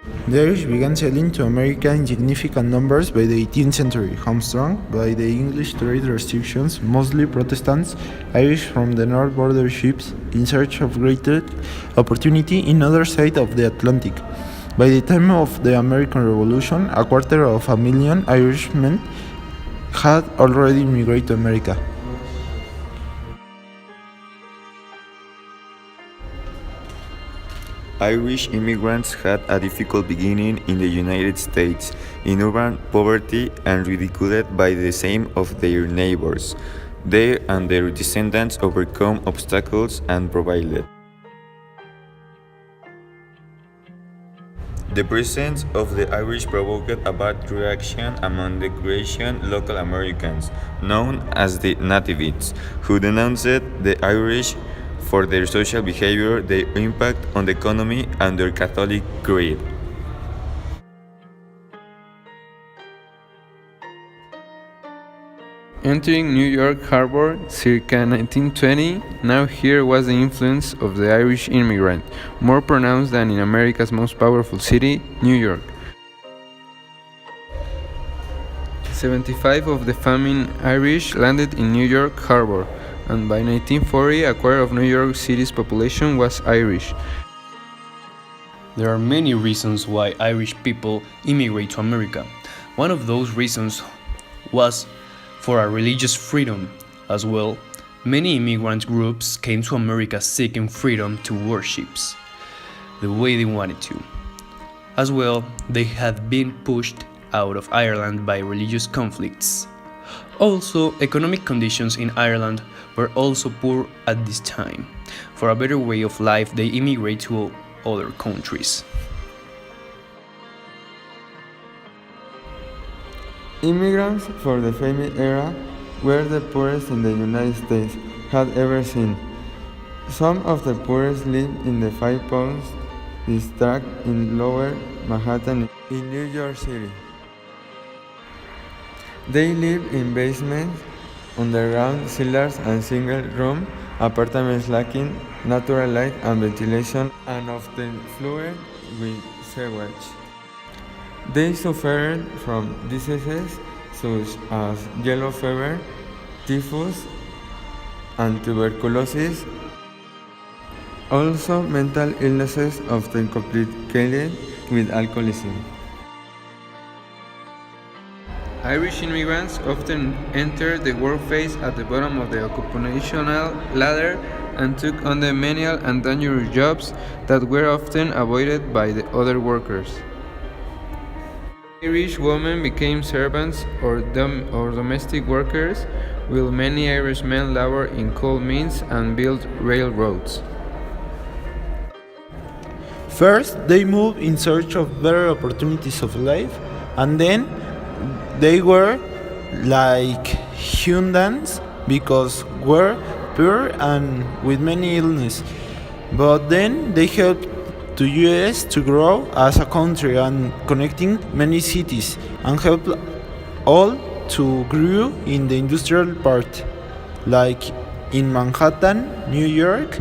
The Irish began sailing to America in significant numbers by the 18th century, hamstrung by the English trade restrictions, mostly Protestants. Irish from the north border ships in search of greater opportunity in other side of the Atlantic. By the time of the American Revolution, 250,000 Irishmen had already immigrated to America. Irish immigrants had a difficult beginning in the United States, in urban poverty and ridiculed by the same of their neighbors. They and their descendants overcome obstacles and prevailed. The presence of the Irish provoked a bad reaction among the Croatian local Americans, known as the nativists, who denounced the Irish for their social behavior, their impact on the economy, and their Catholic creed. Entering New York Harbor circa 1920, now here was the influence of the Irish immigrant, more pronounced than in America's most powerful city, New York. 75 of the famine Irish landed in New York Harbor, and by 1940 a quarter of New York City's population was Irish. There are many reasons why Irish people immigrate to America. One of those reasons was for a religious freedom as well. Many immigrant groups came to America seeking freedom to worship the way they wanted to. As well, they had been pushed out of Ireland by religious conflicts. Also, economic conditions in Ireland were also poor at this time. For a better way of life, they immigrate to other countries. Immigrants for the famine era were the poorest in the United States had ever seen. Some of the poorest lived in the Five Points district in Lower Manhattan in New York City. They lived in basements, underground cellars and single-room apartments lacking natural light and ventilation and often flooded with sewage. They suffered from diseases such as yellow fever, typhus, and tuberculosis. Also, mental illnesses often complicated with alcoholism. Irish immigrants often entered the workforce at the bottom of the occupational ladder and took on the menial and dangerous jobs that were often avoided by the other workers. Irish women became servants or domestic workers, while many Irish men labored in coal mines and built railroads. First, they moved in search of better opportunities of life, and then they were like Hundans because were poor and with many illness. But then they helped to US to grow as a country and connecting many cities and helped all to grow in the industrial part, like in Manhattan, New York,